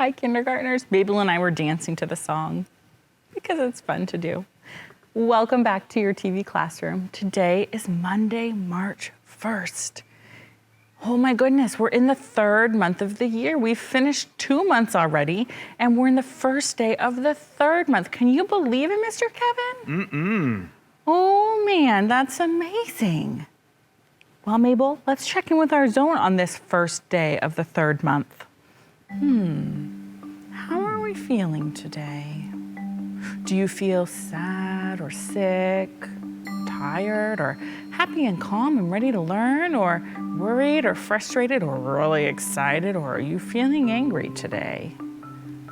Hi, kindergartners. Mabel and I were dancing to the song because it's fun to do. Welcome back to your TV classroom. Today is Monday, March 1st. Oh my goodness, we're in the third month of the year. We've finished 2 months already, and we're in the first day of the third month. Can you believe it, Mr. Kevin? Oh man, that's amazing. Well, Mabel, let's check in with our zone on this first day of the third month. How are we feeling today? Do you feel sad or sick, tired, or happy and calm and ready to learn, or worried or frustrated or really excited, or are you feeling angry today?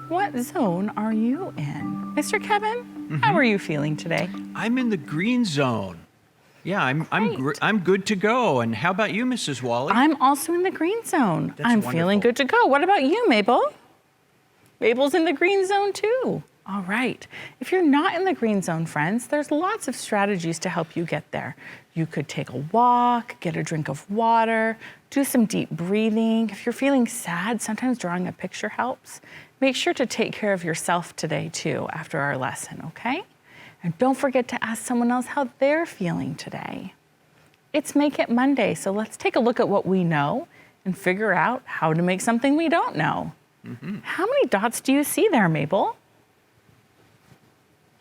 What zone are you in? Mr. Kevin, how are you feeling today? I'm in the green zone. Yeah, I'm good to go. And how about you, Mrs. Wally? I'm also in the green zone. That's I'm wonderful. feeling good to go. What about you, Mabel? Mabel's in the green zone too. All right. If you're not in the green zone, friends, there's lots of strategies to help you get there. You could take a walk, get a drink of water, do some deep breathing. If you're feeling sad, sometimes drawing a picture helps. Make sure to take care of yourself today too after our lesson, okay? And don't forget to ask someone else how they're feeling today. It's Make It Monday, so let's take a look at what we know and figure out how to make something we don't know. How many dots do you see there, Mabel?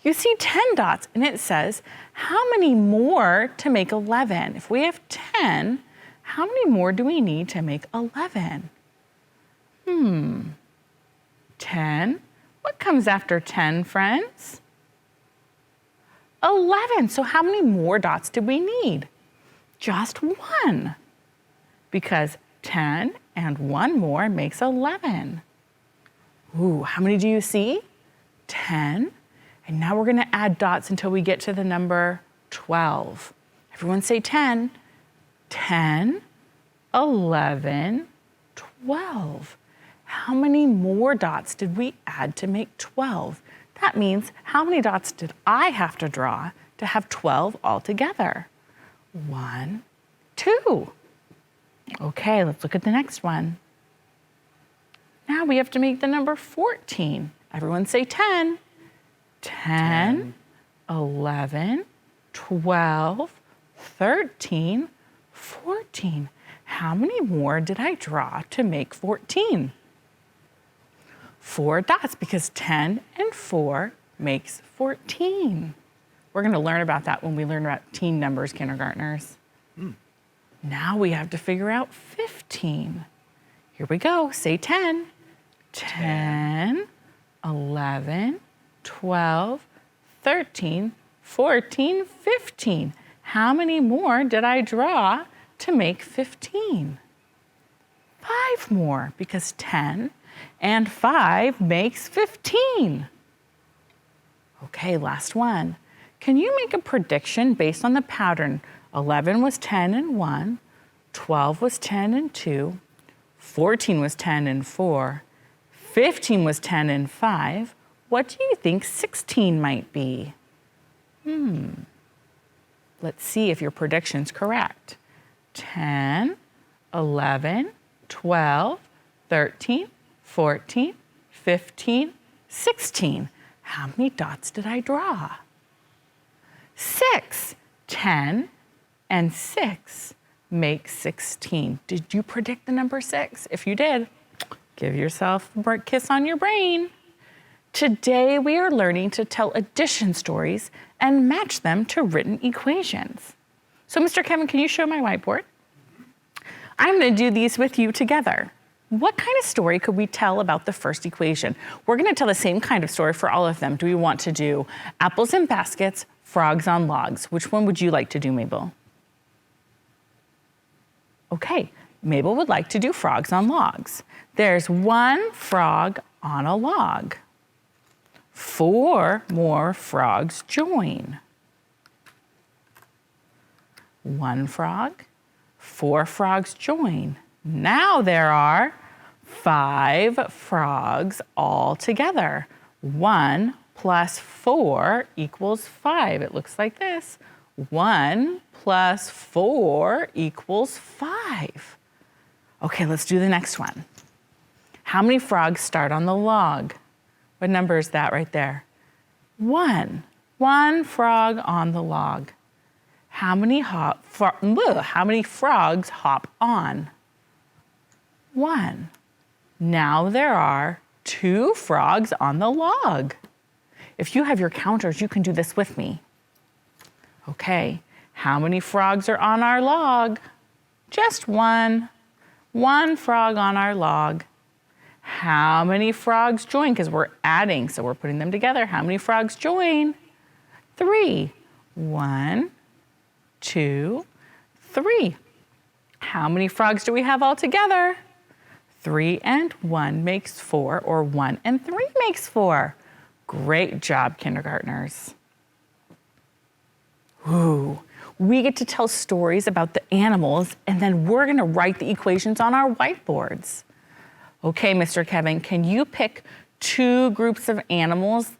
You see 10 dots, and it says, how many more to make 11? If we have 10, how many more do we need to make 11? 10. What comes after 10, friends? 11. So how many more dots do we need? Just one. Because 10 and one more makes 11. Ooh, how many do you see? 10. And now we're going to add dots until we get to the number 12. Everyone say 10. 10, 11, 12. How many more dots did we add to make 12? That means how many dots did I have to draw to have 12 altogether? 1, 2. Okay, let's look at the next one. Now we have to make the number 14. Everyone say 10. 10, 11, 12, 13, 14. How many more did I draw to make 14? 4 dots, because 10 and 4 makes 14. We're going to learn about that when we learn about teen numbers, kindergartners. Now we have to figure out 15. Here we go. Say 10. 10, 11, 12, 13, 14, 15. How many more did I draw to make 15? 5 more, because 10 and 5 makes 15. Okay, last one. Can you make a prediction based on the pattern? 11 was 10 and 1, 12 was 10 and 2, 14 was 10 and 4, 15 was 10 and 5. What do you think 16 might be? Let's see if your prediction's correct. 10, 11, 12, 13, 14, 15, 16. How many dots did I draw? 6. 10 and 6 make 16. Did you predict the number 6? If you did, give yourself a kiss on your brain. Today we are learning to tell addition stories and match them to written equations. So Mr. Kevin, can you show my whiteboard? I'm going to do these with you together. What kind of story could we tell about the first equation? We're going to tell the same kind of story for all of them. Do we want to do apples in baskets, frogs on logs? Which one would you like to do, Mabel? Okay, Mabel would like to do frogs on logs. There's 1 frog on a log. 4 more frogs join. 1 frog, 4 frogs join. Now there are 5 frogs all together. 1 plus 4 equals 5. It looks like this. 1 plus 4 equals 5. Okay, let's do the next one. How many frogs start on the log? What number is that right there? 1. 1 frog on the log. How many frogs hop on? 1. Now there are 2 frogs on the log. If you have your counters, you can do this with me. Okay, how many frogs are on our log? Just 1. 1 frog on our log. How many frogs join? Because we're adding, so we're putting them together. How many frogs join? 3. 1, 2, 3. How many frogs do we have all together? 3 and 1 makes 4, or 1 and 3 makes 4. Great job, kindergartners. Ooh, we get to tell stories about the animals, and then we're going to write the equations on our whiteboards. Okay, Mr. Kevin, can you pick 2 groups of animals?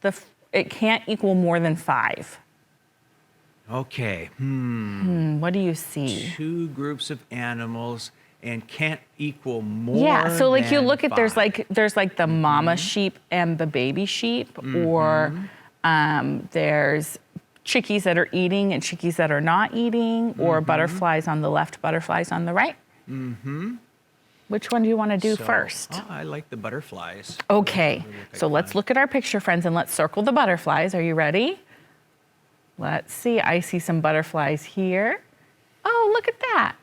It can't equal more than 5. Okay. What do you see? 2 groups of animals and can't equal more. Yeah, so like you look at 5. there's like the mama sheep and the baby sheep, or there's chickies that are eating and chickies that are not eating, or butterflies on the left, butterflies on the right. Which one do you want to do first? Oh, I like the butterflies. Okay, so let's look at our picture, friends, and let's circle the butterflies. Are you ready? Let's see, I see some butterflies here. Oh, look at that.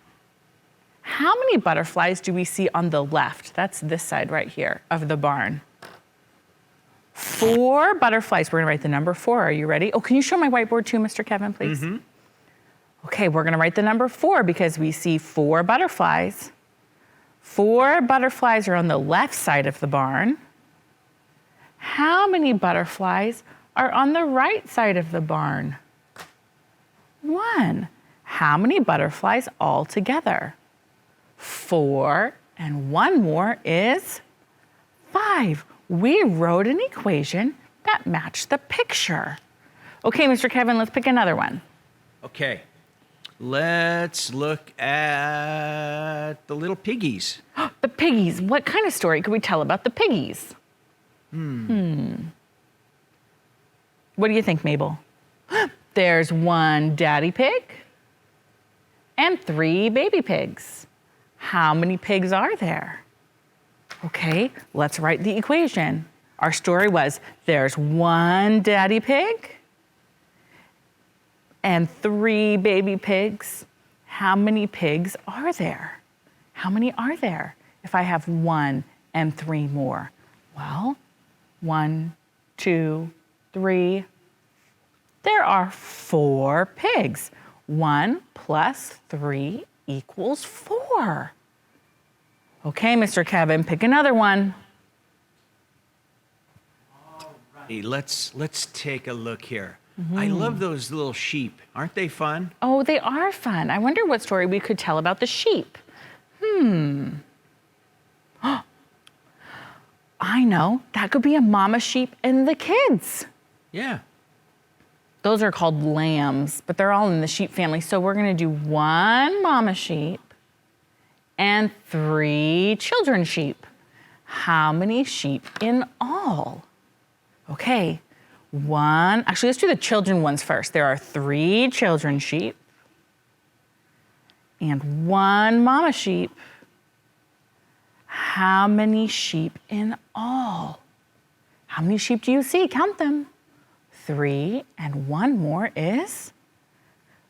How many butterflies do we see on the left? That's this side right here of the barn. 4 butterflies. We're gonna write the number 4. Are you ready? Oh, can you show my whiteboard too, Mr. Kevin, please? Okay, we're gonna write the number 4 because we see 4 butterflies. 4 butterflies are on the left side of the barn. How many butterflies are on the right side of the barn? 1. How many butterflies all together? 4 and 1 more is 5. We wrote an equation that matched the picture. Okay, Mr. Kevin, let's pick another one. Okay. Let's look at the little piggies. The piggies. What kind of story could we tell about the piggies? What do you think, Mabel? There's 1 daddy pig and 3 baby pigs. How many pigs are there? Okay, let's write the equation. Our story was there's 1 daddy pig and 3 baby pigs. How many pigs are there? How many are there if I have 1 and 3 more? Well, 1, 2, 3. There are 4 pigs. 1 plus 3 equals 4. Okay, Mr. Kevin, pick another one. Hey, let's take a look here. I love those little sheep. Aren't they fun? Oh, they are fun. I wonder what story we could tell about the sheep. I know. That could be a mama sheep and the kids. Yeah. Those are called lambs, but they're all in the sheep family. So we're going to do 1 mama sheep and 3 children sheep. How many sheep in all? Okay, actually, let's do the children ones first. There are 3 children sheep and 1 mama sheep. How many sheep in all? How many sheep do you see? Count them. 3 and 1 more is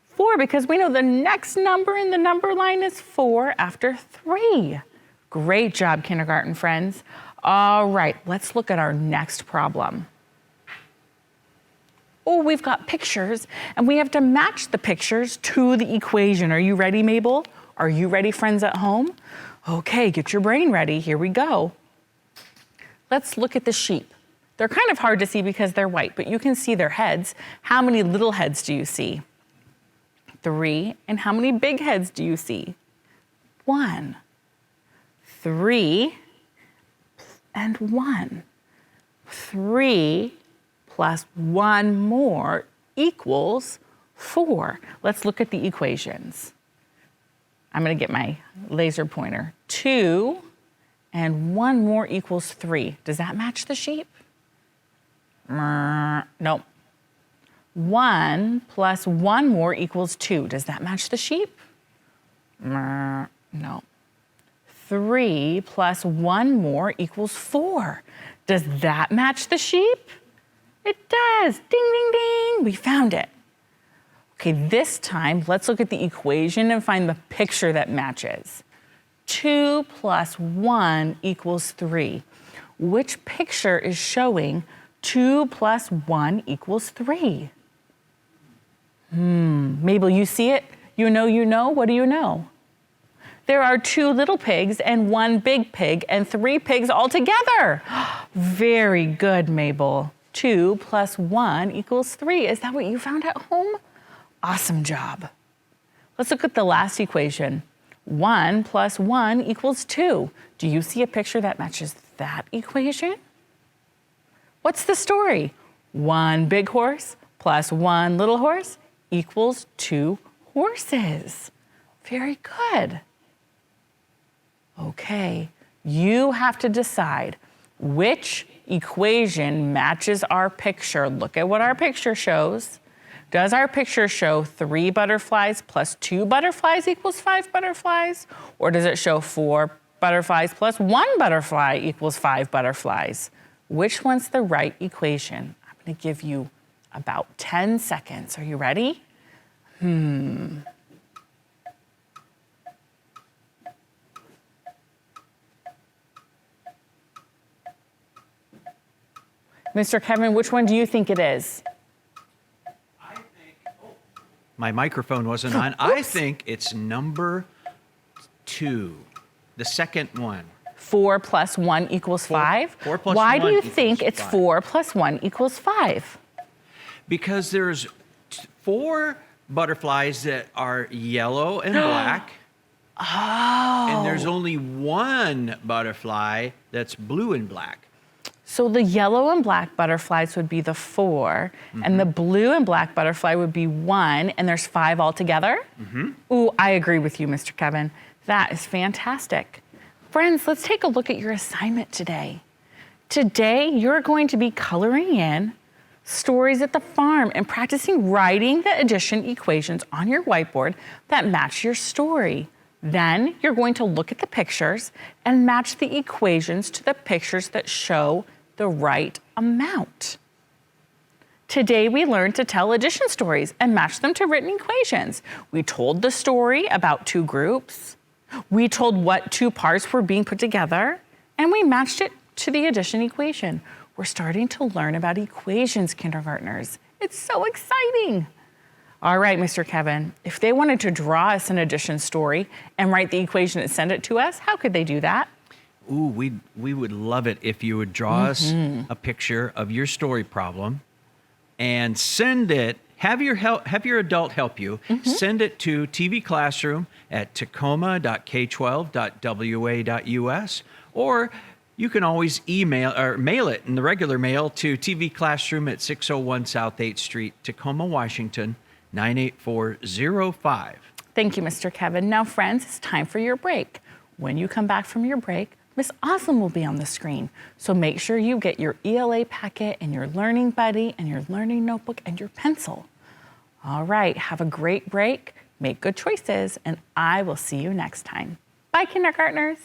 4, because we know the next number in the number line is 4 after 3. Great job, kindergarten friends. All right, let's look at our next problem. Oh, we've got pictures, and we have to match the pictures to the equation. Are you ready, Mabel? Are you ready, friends at home? Okay, get your brain ready. Here we go. Let's look at the sheep. They're kind of hard to see because they're white, but you can see their heads. How many little heads do you see? 3. And how many big heads do you see? 1. 3 and 1. 3 plus 1 more equals 4. Let's look at the equations. I'm going to get my laser pointer. 2 and 1 more equals 3. Does that match the sheep? Nope. 1 plus 1 more equals 2. Does that match the sheep? No. 3 plus 1 more equals 4. Does that match the sheep? It does. Ding, ding, ding. We found it. Okay, this time, let's look at the equation and find the picture that matches. 2 plus 1 equals 3. Which picture is showing 2 plus 1 equals 3? Mabel, you see it? You know, what do you know? There are 2 little pigs and 1 big pig and 3 pigs all together. Very good, Mabel. 2 plus 1 equals 3. Is that what you found at home? Awesome job. Let's look at the last equation. 1 plus 1 equals 2. Do you see a picture that matches that equation? What's the story? 1 big horse plus 1 little horse equals 2 horses. Very good. Okay, you have to decide which equation matches our picture. Look at what our picture shows. Does our picture show 3 butterflies plus 2 butterflies equals 5 butterflies? Or does it show 4 butterflies plus 1 butterfly equals 5 butterflies? Which one's the right equation? I'm going to give you about 10 seconds. Are you ready? Mr. Kevin, which one do you think it is? My microphone wasn't on. I think it's number 2, the second one. 4 plus 1 equals 5? 4 plus Why 1 do you equals think it's 5. 4 plus 1 equals 5? Because there's 4 butterflies that are yellow and black. And there's only 1 butterfly that's blue and black. So the yellow and black butterflies would be the 4, and the blue and black butterfly would be 1, and there's 5 altogether? Ooh, I agree with you, Mr. Kevin. That is fantastic. Friends, let's take a look at your assignment today. Today, you're going to be coloring in stories at the farm and practicing writing the addition equations on your whiteboard that match your story. Then you're going to look at the pictures and match the equations to the pictures that show the right amount. Today we learned to tell addition stories and match them to written equations. We told the story about 2 groups. We told what 2 parts were being put together, and we matched it to the addition equation. We're starting to learn about equations, kindergartners. It's so exciting. All right, Mr. Kevin, if they wanted to draw us an addition story and write the equation and send it to us, how could they do that? Ooh, we would love it if you would draw us a picture of your story problem and send it. Have your adult help you. Send it to TV Classroom at tacoma.k12.wa.us, or you can always email or mail it in the regular mail to TV Classroom at 601 South 8th Street, Tacoma, Washington, 98405. Thank you, Mr. Kevin. Now, friends, it's time for your break. When you come back from your break, Miss Awesome will be on the screen. So make sure you get your ELA packet and your learning buddy and your learning notebook and your pencil. All right, have a great break, make good choices, and I will see you next time. Bye, kindergartners.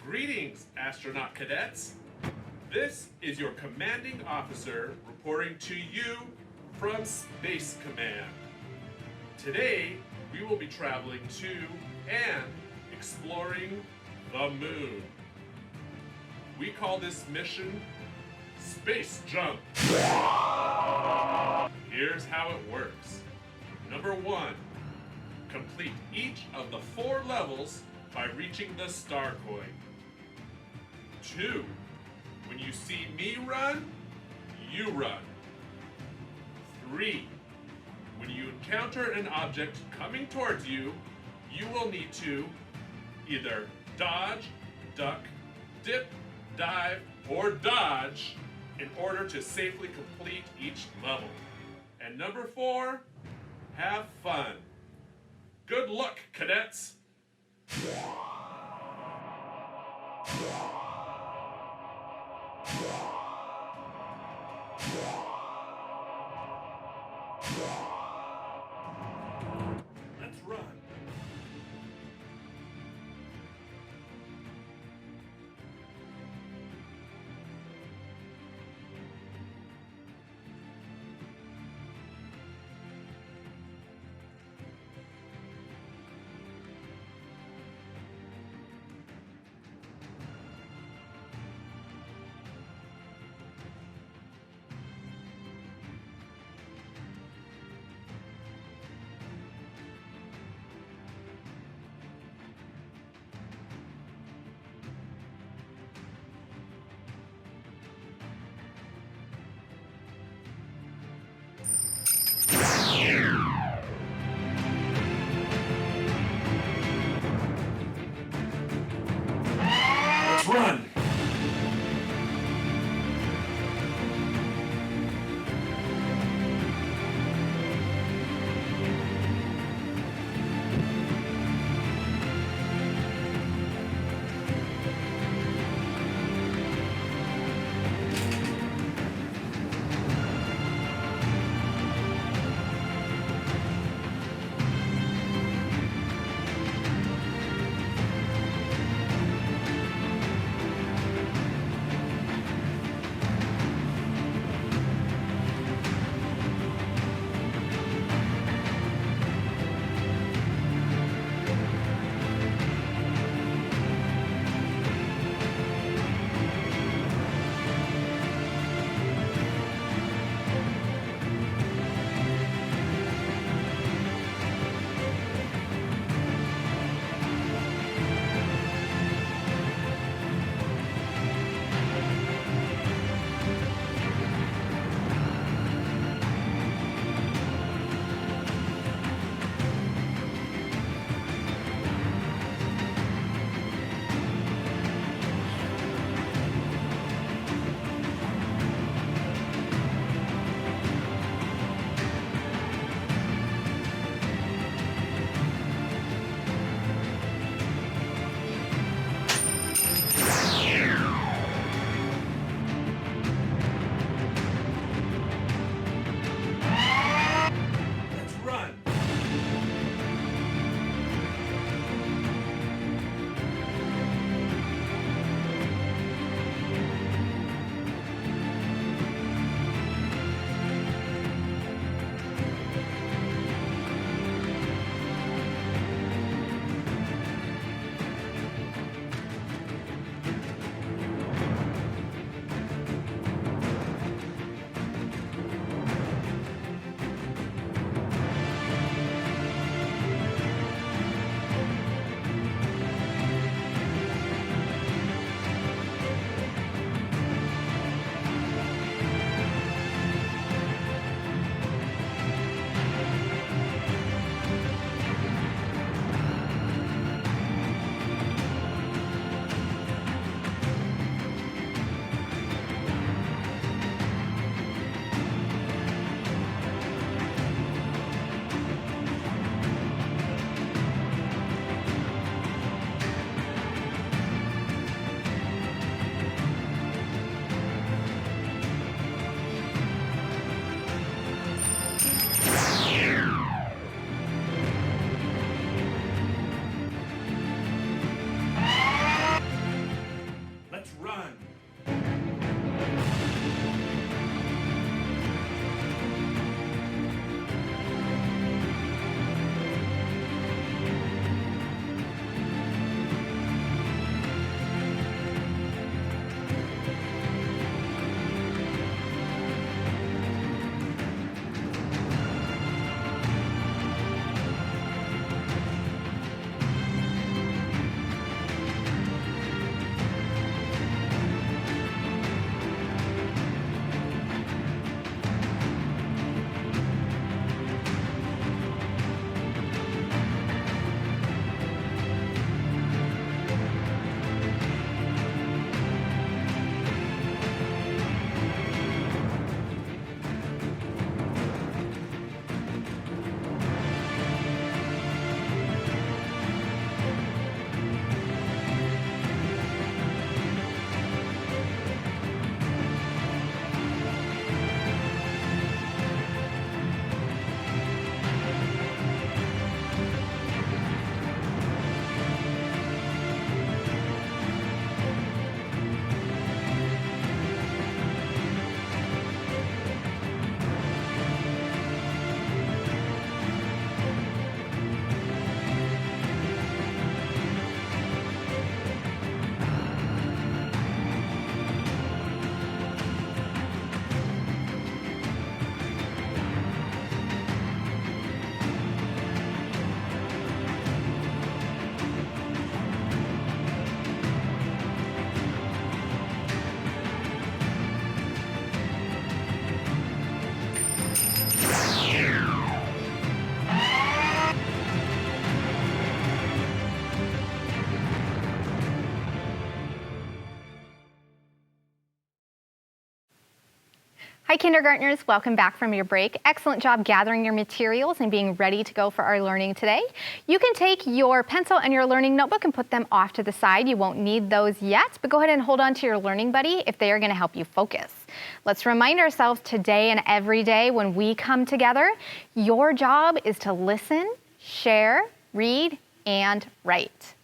Greetings, astronaut cadets. This is your commanding officer reporting to you from Space Command. Today, we will be traveling to and exploring the moon. We call this mission Space Jump. Here's how it works. Number 1, complete each of the 4 levels by reaching the star coin. 2, when you see me run, you run. 3, When you encounter an object coming towards you, you will need to either dodge, duck, dip, dive, or dodge in order to safely complete each level. And number 4, have fun. Good luck, cadets! Let's run. Hi, kindergartners. Welcome back from your break. Excellent job gathering your materials and being ready to go for our learning today. You can take your pencil and your learning notebook and put them off to the side. You won't need those yet, but go ahead and hold on to your learning buddy if they are going to help you focus. Let's remind ourselves today and every day when we come together, your job is to listen, share, read, and write.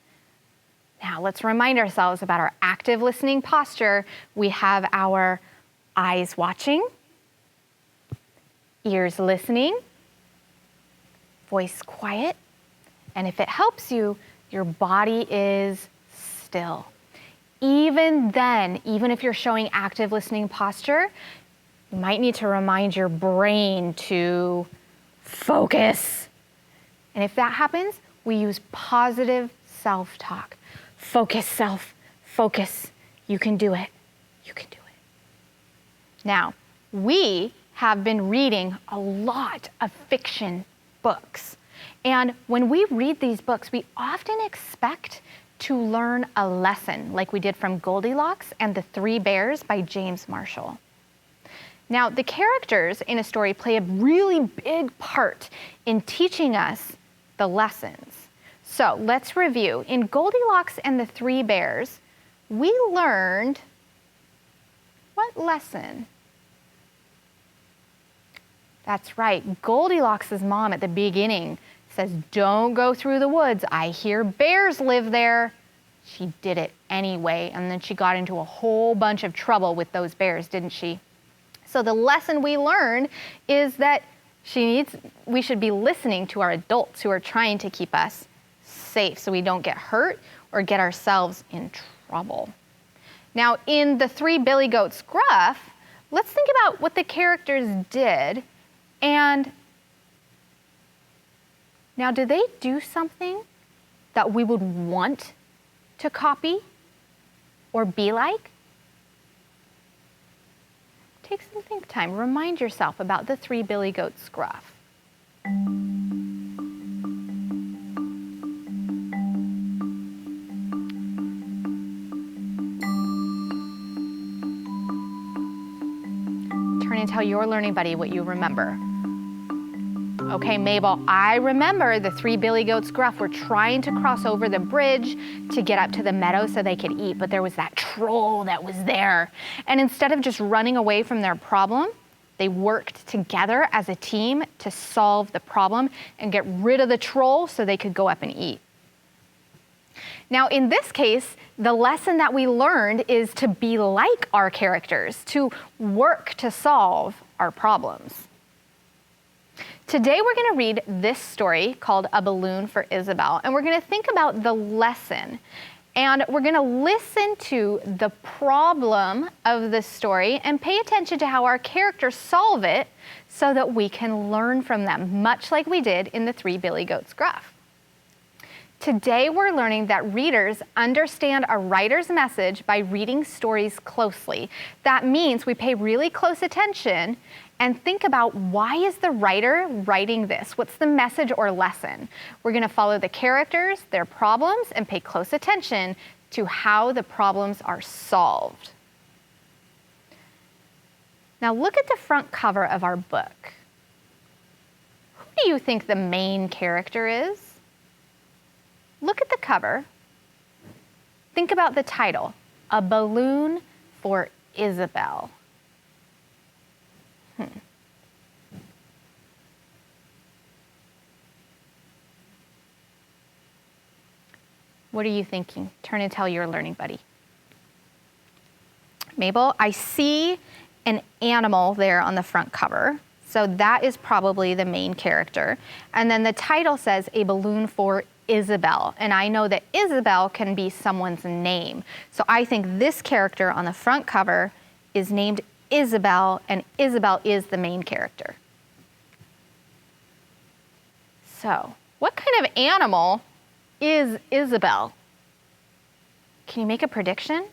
Now let's remind ourselves about our active listening posture. We have our eyes watching, ears listening, voice quiet, and if it helps you, your body is still. Even then, even if you're showing active listening posture, you might need to remind your brain to focus. And if that happens, we use positive self-talk. Focus, self, focus. You can do it. You can do it. Now, we have been reading a lot of fiction books. And when we read these books, we often expect to learn a lesson, like we did from Goldilocks and the Three Bears by James Marshall. Now, the characters in a story play a really big part in teaching us the lessons. So let's review. In Goldilocks and the Three Bears, we learned what lesson? That's right. Goldilocks' mom at the beginning says, "Don't go through the woods. I hear bears live there." She did it anyway, and then she got into a whole bunch of trouble with those bears, didn't she? So the lesson we learned is that we should be listening to our adults who are trying to keep us safe so we don't get hurt or get ourselves in trouble. Now, in the Three Billy Goats Gruff, let's think about what the characters did. And now, did they do something that we would want to copy or be like? Take some think time. Remind yourself about the Three Billy Goats Gruff. Turn and tell your learning buddy what you remember. Okay, Mabel, I remember the Three Billy Goats Gruff were trying to cross over the bridge to get up to the meadow so they could eat, but there was that troll that was there. And instead of just running away from their problem, they worked together as a team to solve the problem and get rid of the troll so they could go up and eat. Now, in this case, the lesson that we learned is to be like our characters, to work to solve our problems. Today we're going to read this story called A Balloon for Isabelle, and we're going to think about the lesson. And we're going to listen to the problem of the story and pay attention to how our characters solve it so that we can learn from them, much like we did in the Three Billy Goats Gruff. Today we're learning that readers understand a writer's message by reading stories closely. That means we pay really close attention and think about, why is the writer writing this? What's the message or lesson? We're going to follow the characters, their problems, and pay close attention to how the problems are solved. Now look at the front cover of our book. Who do you think the main character is? Look at the cover. Think about the title, A Balloon for Isabelle. What are you thinking? Turn and tell your learning buddy. Mabel, I see an animal there on the front cover. So that is probably the main character. And then the title says A Balloon for Isabelle. And I know that Isabelle can be someone's name. So I think this character on the front cover is named Isabelle, and Isabelle is the main character. So, what kind of animal is Isabelle? Can you make a prediction?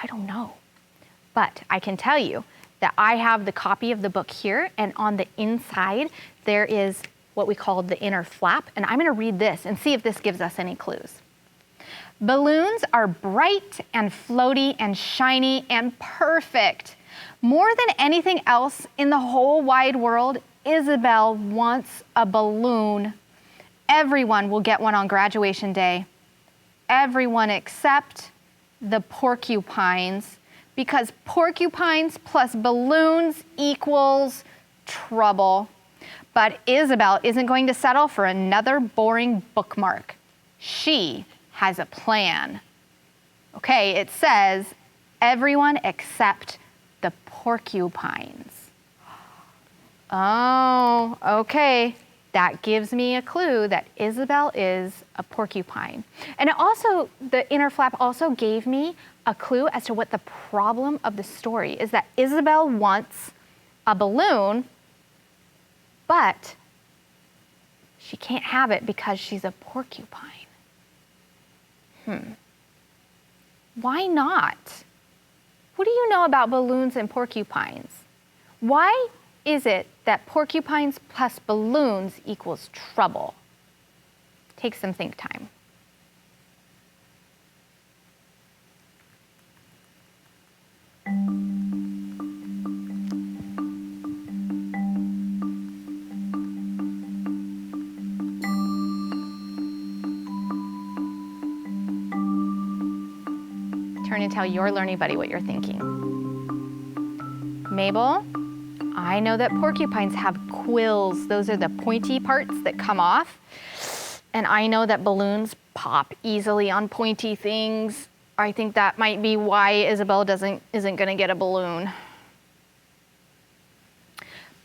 I don't know. But I can tell you that I have the copy of the book here, and on the inside there is what we call the inner flap, and I'm going to read this and see if this gives us any clues. Balloons are bright and floaty and shiny and perfect. More than anything else in the whole wide world, Isabel wants a balloon. Everyone will get one on graduation day. Everyone except the porcupines, because porcupines plus balloons equals trouble. But Isabel isn't going to settle for another boring bookmark. She has a plan. Okay, it says everyone except the porcupines. Oh, okay. That gives me a clue that Isabel is a porcupine. And it also, the inner flap also gave me a clue as to what the problem of the story is, that Isabel wants a balloon, but she can't have it because she's a porcupine. Why not? What do you know about balloons and porcupines? Why is it that porcupines plus balloons equals trouble? Take some think time. Turn and tell your learning buddy what you're thinking. Mabel, I know that porcupines have quills. Those are the pointy parts that come off. And I know that balloons pop easily on pointy things. I think that might be why Isabel isn't going to get a balloon.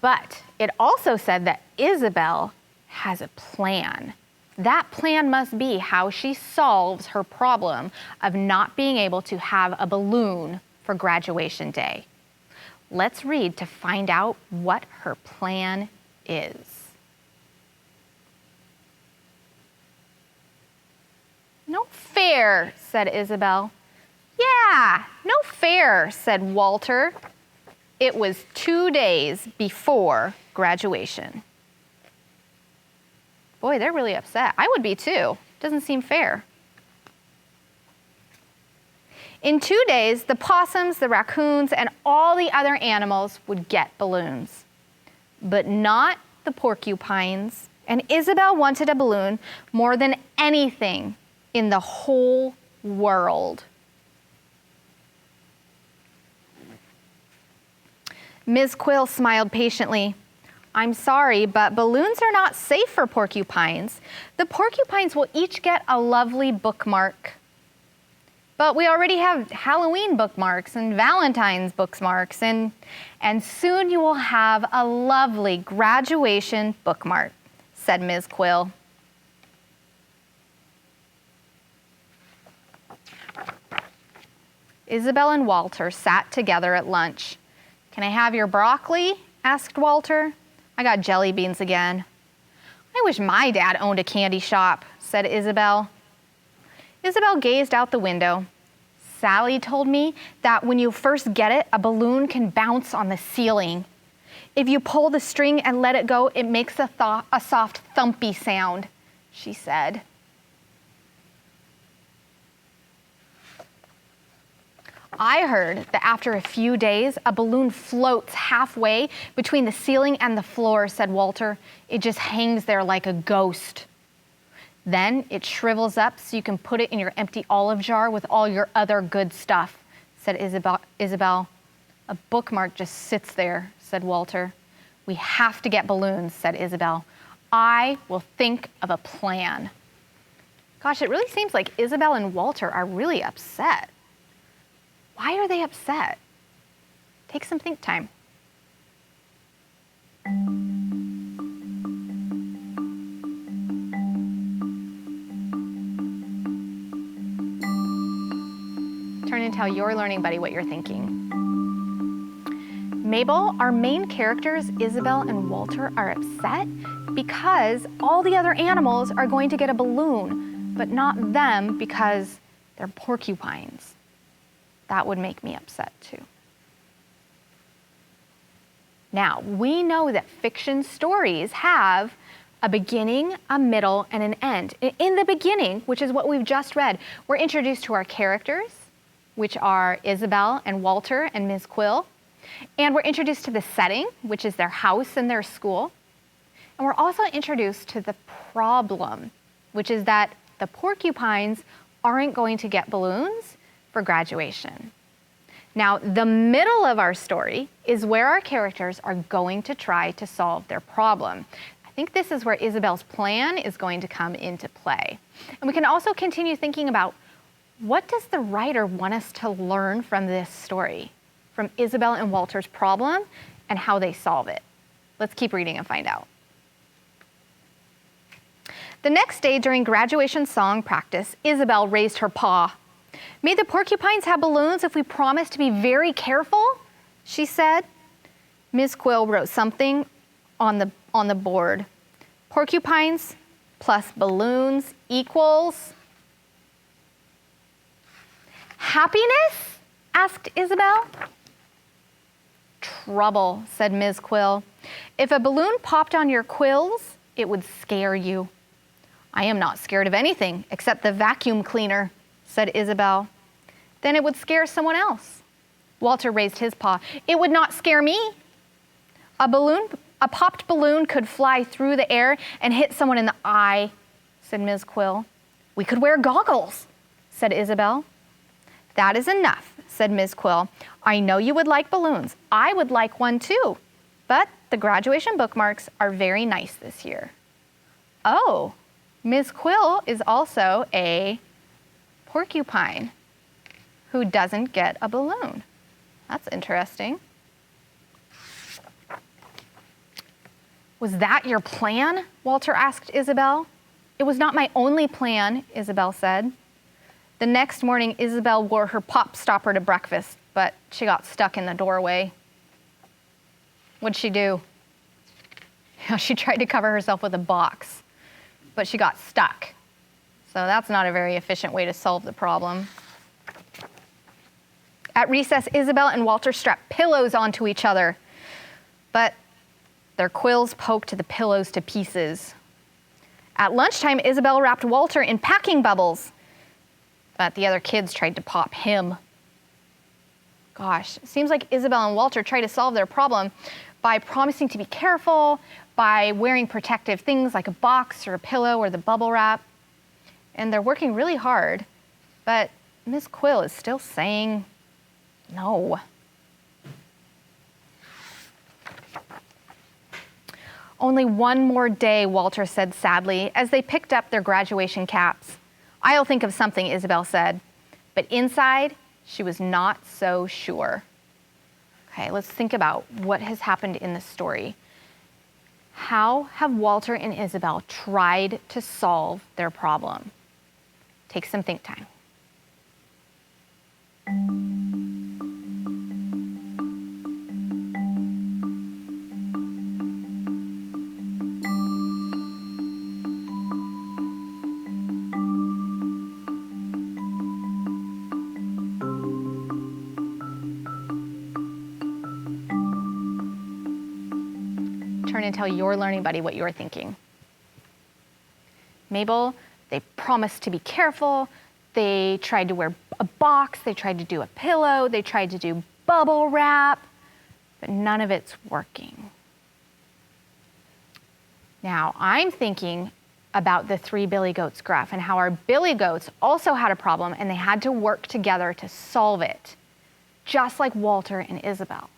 But it also said that Isabel has a plan. That plan must be how she solves her problem of not being able to have a balloon for graduation day. Let's read to find out what her plan is. No fair, said Isabel. Yeah, no fair, said Walter. It was 2 days before graduation. Boy, they're really upset. I would be too. Doesn't seem fair. In 2 days, the possums, the raccoons, and all the other animals would get balloons, but not the porcupines. And Isabel wanted a balloon more than anything in the whole world. Ms. Quill smiled patiently. I'm sorry, but balloons are not safe for porcupines. The porcupines will each get a lovely bookmark. But we already have Halloween bookmarks and Valentine's bookmarks, and soon you will have a lovely graduation bookmark, said Ms. Quill. Isabel and Walter sat together at lunch. Can I have your broccoli? Asked Walter. I got jelly beans again. I wish my dad owned a candy shop, said Isabel. Isabel gazed out the window. Sally told me that when you first get it, a balloon can bounce on the ceiling. If you pull the string and let it go, it makes a soft thumpy sound, she said. I heard that after a few days, a balloon floats halfway between the ceiling and the floor, said Walter. It just hangs there like a ghost. Then it shrivels up so you can put it in your empty olive jar with all your other good stuff, said Isabel. A bookmark just sits there, said Walter. We have to get balloons, said Isabel. I will think of a plan. Gosh, it really seems like Isabel and Walter are really upset. Why are they upset? Take some think time. Turn and tell your learning buddy what you're thinking. Mabel, our main characters, Isabel and Walter, are upset because all the other animals are going to get a balloon, but not them because they're porcupines. That would make me upset too. Now, we know that fiction stories have a beginning, a middle, and an end. In the beginning, which is what we've just read, we're introduced to our characters, which are Isabel and Walter and Ms. Quill. And we're introduced to the setting, which is their house and their school. And we're also introduced to the problem, which is that the porcupines aren't going to get balloons for graduation. Now, the middle of our story is where our characters are going to try to solve their problem. I think this is where Isabel's plan is going to come into play. And we can also continue thinking about, what does the writer want us to learn from this story, from Isabel and Walter's problem and how they solve it? Let's keep reading and find out. The next day during graduation song practice, Isabel raised her paw. "May the porcupines have balloons if we promise to be very careful," she said. Ms. Quill wrote something on the board. "Porcupines plus balloons equals..." "Happiness?" asked Isabel. "Trouble," said Ms. Quill. "If a balloon popped on your quills, it would scare you." "I am not scared of anything except the vacuum cleaner," said Isabel. "Then it would scare someone else." Walter raised his paw. "It would not scare me." A popped balloon could fly through the air and hit someone in the eye," said Ms. Quill. "We could wear goggles," said Isabel. "That is enough," said Ms. Quill. "I know you would like balloons. I would like one too. But the graduation bookmarks are very nice this year." Oh, Ms. Quill is also a porcupine who doesn't get a balloon. That's interesting. "Was that your plan?" Walter asked Isabel. "It was not my only plan," Isabel said. The next morning, Isabel wore her pop stopper to breakfast, but she got stuck in the doorway. What'd she do? She tried to cover herself with a box, but she got stuck. So that's not a very efficient way to solve the problem. At recess, Isabel and Walter strapped pillows onto each other, but their quills poked the pillows to pieces. At lunchtime, Isabel wrapped Walter in packing bubbles, but the other kids tried to pop him. Gosh, it seems like Isabel and Walter try to solve their problem by promising to be careful, by wearing protective things like a box or a pillow or the bubble wrap. And they're working really hard, but Miss Quill is still saying no. "Only one more day," Walter said sadly, as they picked up their graduation caps. "I'll think of something," Isabel said. But inside, she was not so sure. Okay, let's think about what has happened in this story. How have Walter and Isabel tried to solve their problem? Take some think time. Turn and tell your learning buddy what you're thinking. Mabel, they promised to be careful. They tried to wear a box. They tried to do a pillow. They tried to do bubble wrap, but none of it's working. Now, I'm thinking about the three billy goats gruff and how our billy goats also had a problem and they had to work together to solve it, just like Walter and Isabel.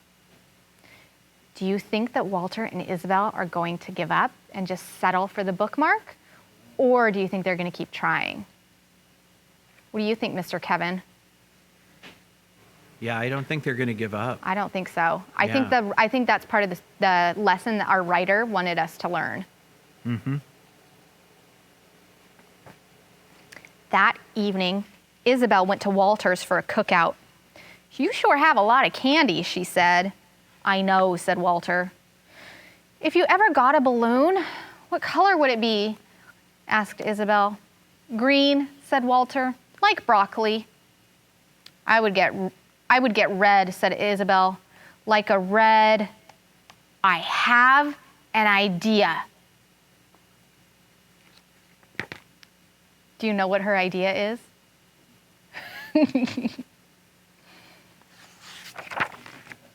Do you think that Walter and Isabel are going to give up and just settle for the bookmark? Or do you think they're going to keep trying? What do you think, Mr. Kevin? Yeah, I don't think they're going to give up. I don't think so. I think that's part of the lesson that our writer wanted us to learn. Mm-hmm. That evening, Isabel went to Walter's for a cookout. "You sure have a lot of candy," she said. "I know," said Walter. "If you ever got a balloon, what color would it be?" asked Isabel. "Green," said Walter, "like broccoli." I would get red," said Isabel, "like a red..." "I have an idea." Do you know what her idea is?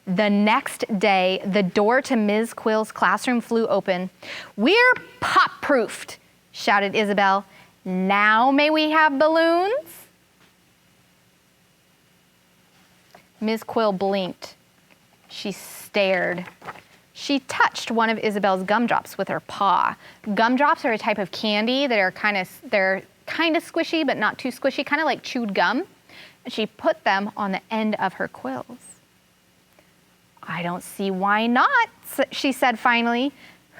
The next day, the door to Ms. Quill's classroom flew open. "We're pop-proofed," shouted Isabel. "Now may we have balloons?" Ms. Quill blinked. She stared. She touched one of Isabel's gumdrops with her paw. Gumdrops are a type of candy that are kind of squishy, but not too squishy, kind of like chewed gum. And she put them on the end of her quills. "I don't see why not," she said finally.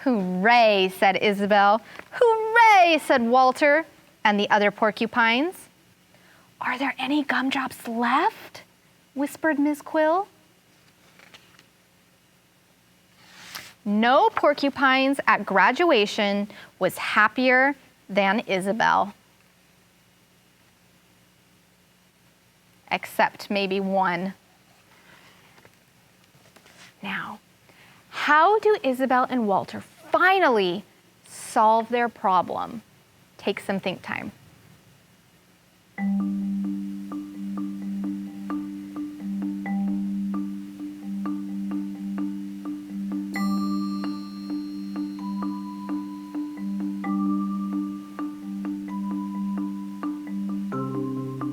"Hooray," said Isabel. "Hooray," said Walter and the other porcupines. "Are there any gumdrops left?" whispered Ms. Quill. No porcupines at graduation was happier than Isabel. Except maybe one. Now, how do Isabel and Walter finally solve their problem? Take some think time.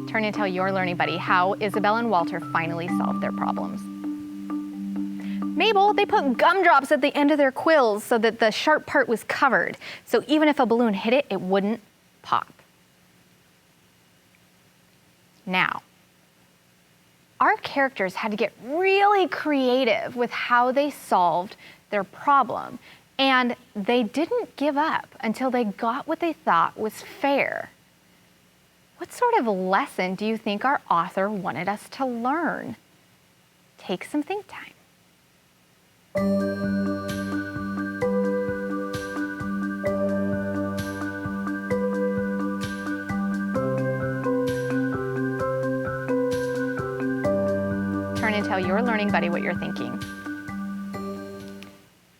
Turn and tell your learning buddy how Isabel and Walter finally solved their problems. Mabel, they put gumdrops at the end of their quills so that the sharp part was covered. So even if a balloon hit it, it wouldn't pop. Now, our characters had to get really creative with how they solved their problem. And they didn't give up until they got what they thought was fair. What sort of lesson do you think our author wanted us to learn? Take some think time. Turn and tell your learning buddy what you're thinking.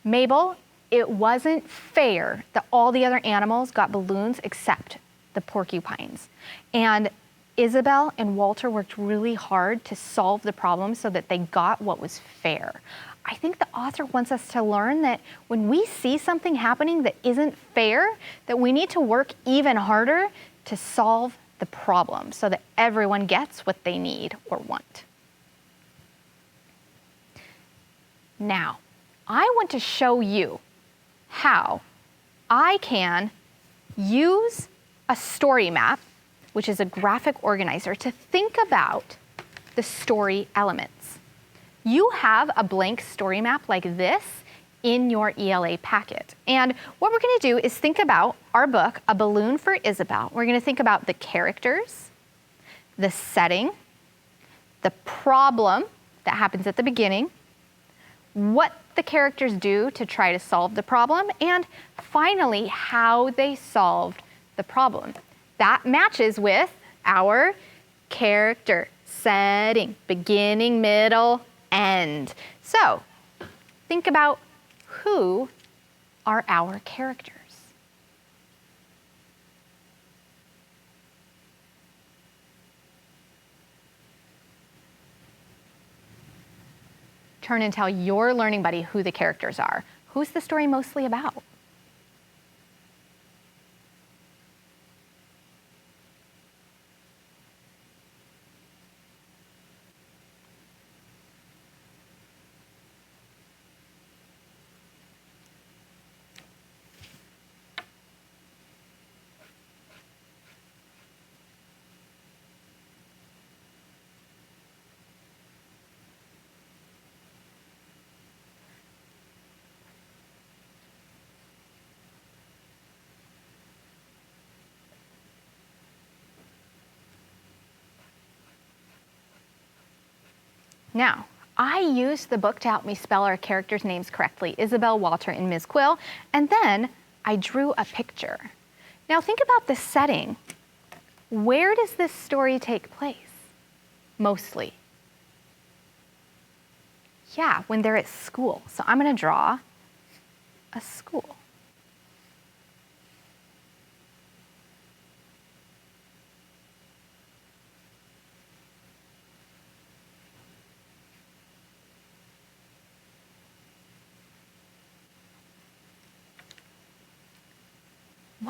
Mabel, it wasn't fair that all the other animals got balloons except the porcupines. And Isabel and Walter worked really hard to solve the problem so that they got what was fair. I think the author wants us to learn that when we see something happening that isn't fair, that we need to work even harder to solve the problem so that everyone gets what they need or want. Now, I want to show you how I can use a story map, which is a graphic organizer, to think about the story elements. You have a blank story map like this in your ELA packet. And what we're going to do is think about our book, A Balloon for Isabel. We're going to think about the characters, the setting, the problem that happens at the beginning, what the characters do to try to solve the problem, and finally, how they solved the problem. That matches with our character setting, beginning, middle, end. So think about who are our characters. Turn and tell your learning buddy who the characters are. Who's the story mostly about? Now, I used the book to help me spell our characters' names correctly, Isabel, Walter, and Ms. Quill, and then I drew a picture. Now think about the setting. Where does this story take place? Mostly. Yeah, when they're at school. So I'm going to draw a school.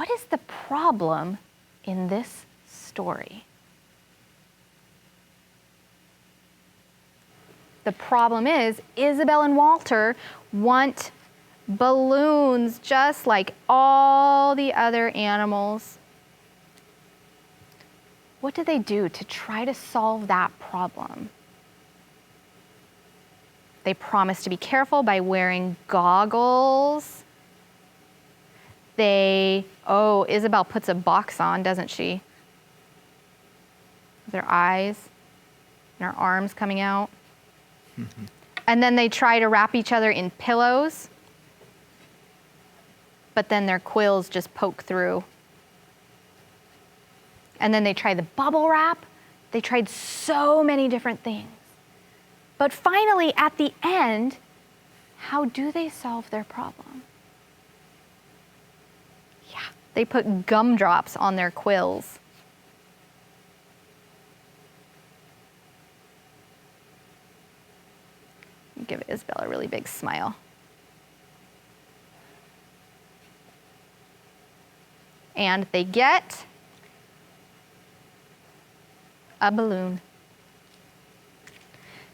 what is the problem in this story? The problem is Isabel and Walter want balloons just like all the other animals. What do they do to try to solve that problem? They promise to be careful by wearing goggles. Isabel puts a box on, doesn't she? Their eyes and her arms coming out. And then they try to wrap each other in pillows, but then their quills just poke through. And then they try the bubble wrap. They tried so many different things. But finally, at the end, how do they solve their problem? Yeah, they put gumdrops on their quills. Give Isabel a really big smile. And they get a balloon.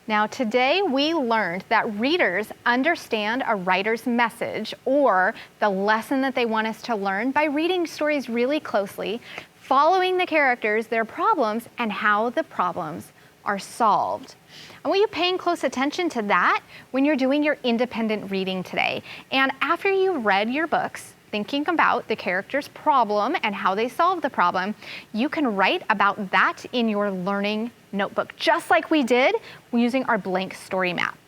Now today we learned that readers understand a writer's message or the lesson that they want us to learn by reading stories really closely, following the characters, their problems, and how the problems are solved. I want you paying close attention to that when you're doing your independent reading today. And after you've read your books, thinking about the character's problem and how they solve the problem, you can write about that in your learning notebook, just like we did using our blank story map.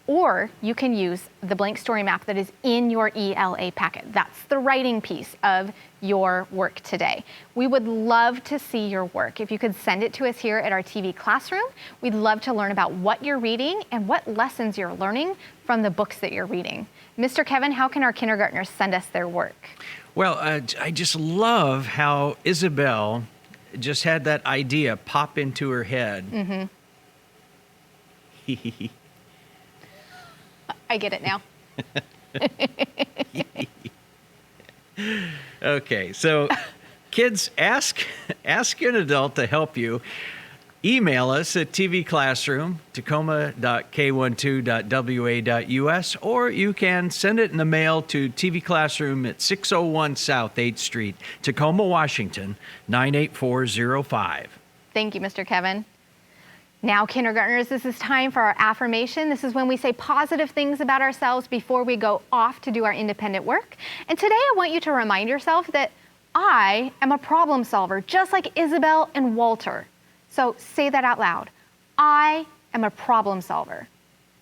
Or you can use the blank story map that is in your ELA packet. That's the writing piece of your work today. We would love to see your work. If you could send it to us here at our TV classroom, we'd love to learn about what you're reading and what lessons you're learning from the books that you're reading. Mr. Kevin, how can our kindergartners send us their work? Well, I just love how Isabel just had that idea pop into her head. I get it now. Okay, so kids, ask an adult to help you. Email us at tvclassroom, tacoma.k12.wa.us, or you can send it in the mail to TV Classroom at 601 South 8th Street, Tacoma, Washington, 98405. Thank you, Mr. Kevin. Now, kindergartners, this is time for our affirmation. This is when we say positive things about ourselves before we go off to do our independent work. And today I want you to remind yourself that I am a problem solver, just like Isabel and Walter. So say that out loud. I am a problem solver.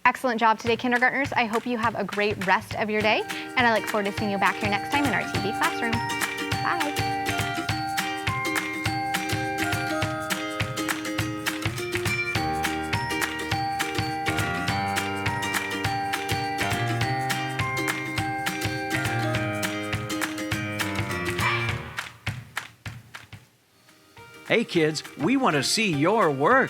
Excellent job today, kindergartners. I hope you have a great rest of your day, and I look forward to seeing you back here next time in our TV classroom. Bye. Hey kids, we want to see your work.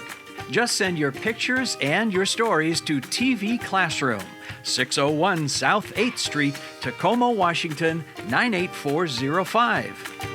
Just send your pictures and your stories to TV Classroom, 601 South 8th Street, Tacoma, Washington, 98405.